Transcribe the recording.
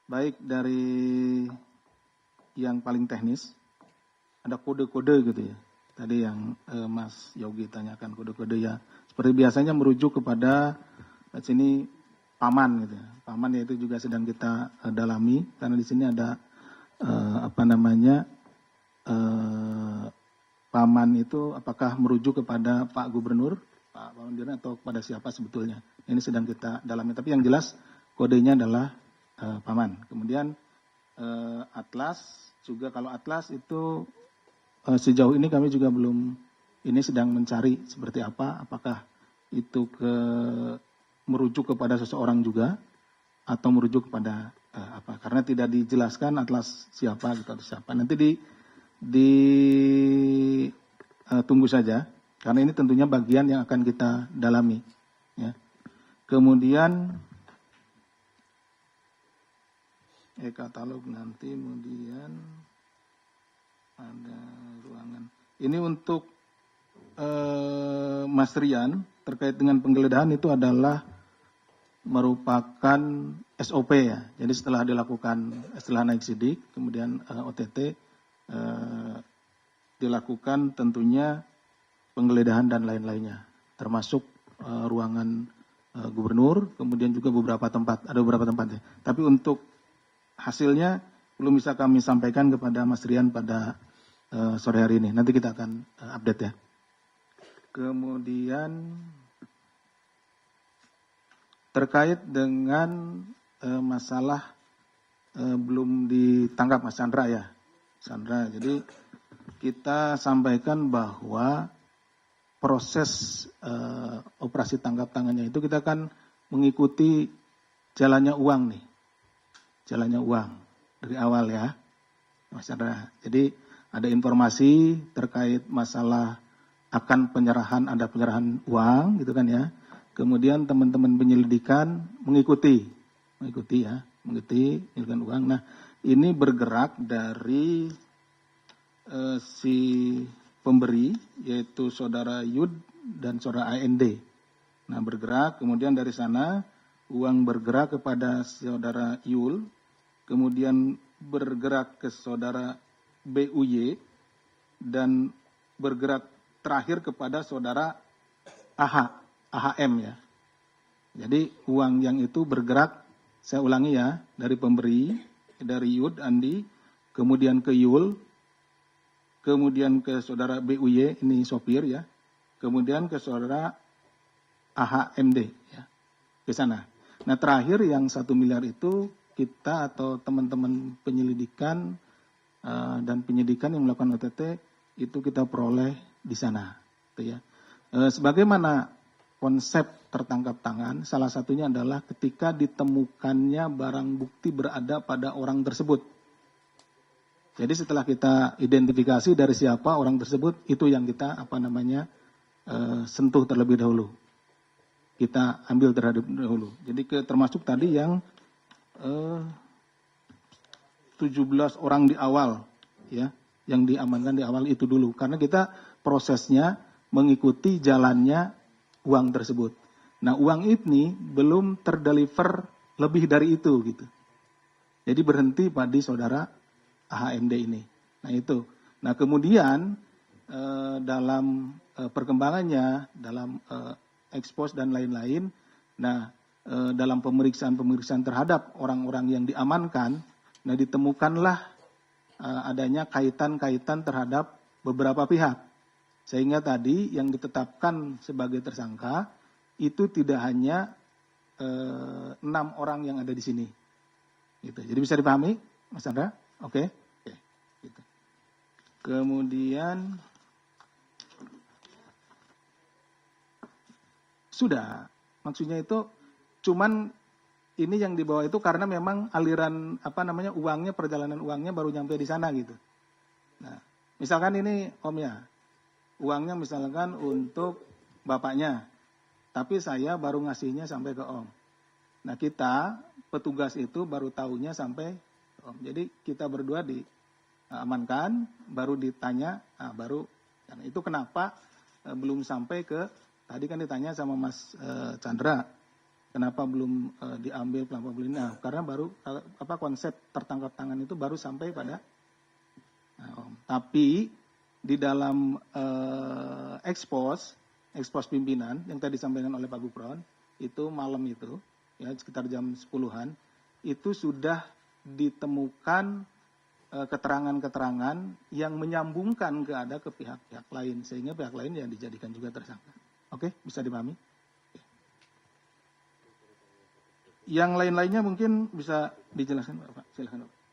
baik dari yang paling teknis, ada kode-kode gitu ya. Tadi yang Mas Yogi tanyakan kode-kode ya. Seperti biasanya merujuk kepada sini paman gitu ya. Paman yaitu juga sedang kita dalami karena di sini ada paman itu apakah merujuk kepada Pak Gubernur, Pak Wamen atau kepada siapa sebetulnya. Ini sedang kita dalami. Tapi yang jelas kodenya adalah paman. Kemudian atlas juga, kalau atlas itu sejauh ini kami juga belum, ini sedang mencari seperti apa, apakah itu merujuk kepada seseorang juga atau merujuk kepada apa, karena tidak dijelaskan atlas siapa gitu atau siapa. Nanti tunggu saja karena ini tentunya bagian yang akan kita dalami ya. Kemudian katalog nanti, kemudian ada ruangan. Ini untuk Mas Rian terkait dengan penggeledahan itu adalah merupakan SOP ya. Jadi setelah naik sidik, kemudian OTT dilakukan tentunya penggeledahan dan lain-lainnya, termasuk ruangan gubernur, kemudian juga ada beberapa tempat ya. Tapi untuk hasilnya belum bisa kami sampaikan kepada Mas Rian pada sore hari ini. Nanti kita akan update ya. Kemudian terkait dengan masalah belum ditangkap Mas Chandra ya. Chandra, jadi kita sampaikan bahwa proses operasi tangkap tangannya itu kita akan mengikuti jalannya uang nih. Jalannya uang dari awal ya, Mas Chandra. Jadi ada informasi terkait masalah akan ada penyerahan uang gitu kan ya. Kemudian teman-teman penyelidikan mengikuti penyelidikan uang. Nah, ini bergerak dari si pemberi yaitu saudara Yud dan saudara AND. Nah, bergerak, kemudian dari sana uang bergerak kepada saudara Yul, kemudian bergerak ke saudara BUY, dan bergerak terakhir kepada saudara AHM ya. Jadi uang yang itu bergerak, saya ulangi ya, dari pemberi, dari Yud, Andi, kemudian ke Yul, kemudian ke saudara BUY, ini sopir ya, kemudian ke saudara AHMD ya, ke sana. Nah terakhir yang 1 miliar itu kita atau teman-teman penyelidikan dan penyidikan yang melakukan OTT itu kita peroleh di sana. Gitu ya. Sebagaimana konsep tertangkap tangan, salah satunya adalah ketika ditemukannya barang bukti berada pada orang tersebut. Jadi setelah kita identifikasi dari siapa orang tersebut, itu yang kita sentuh terlebih dahulu. Kita ambil terhadap dahulu. Jadi termasuk tadi yang 17 orang di awal ya, yang diamankan di awal itu dulu, karena kita prosesnya mengikuti jalannya uang tersebut. Nah, uang ini belum terdeliver lebih dari itu gitu. Jadi berhenti pada saudara AHMD ini. Nah, itu. Nah, kemudian dalam perkembangannya, dalam ekspos dan lain-lain, nah dalam pemeriksaan terhadap orang-orang yang diamankan, nah ditemukanlah adanya kaitan-kaitan terhadap beberapa pihak. Sehingga tadi yang ditetapkan sebagai tersangka itu tidak hanya 6 orang yang ada di sini. Gitu. Jadi bisa dipahami, Mas Chandra? Oke. Gitu. Kemudian sudah, maksudnya itu cuman ini yang dibawa itu karena memang aliran uangnya, perjalanan uangnya baru nyampe di sana gitu. Nah, misalkan ini Om ya, uangnya misalkan untuk bapaknya, tapi saya baru ngasihnya sampai ke Om. Nah, kita petugas itu baru tahunya sampai ke Om. Jadi kita berdua diamankan, baru ditanya, baru. Dan itu kenapa belum sampai ke, tadi kan ditanya sama Mas Chandra, kenapa belum diambil pelampau beli. Nah, karena baru konsep tertangkap tangan itu baru sampai pada tapi di dalam ekspos pimpinan yang tadi disampaikan oleh Pak Gufron itu malam itu ya sekitar jam 10-an itu sudah ditemukan keterangan-keterangan yang menyambungkan ke pihak-pihak lain sehingga pihak lain yang dijadikan juga tersangka. Oke, bisa dipahami? Yang lain-lainnya mungkin bisa dijelaskan Pak. Silakan Pak.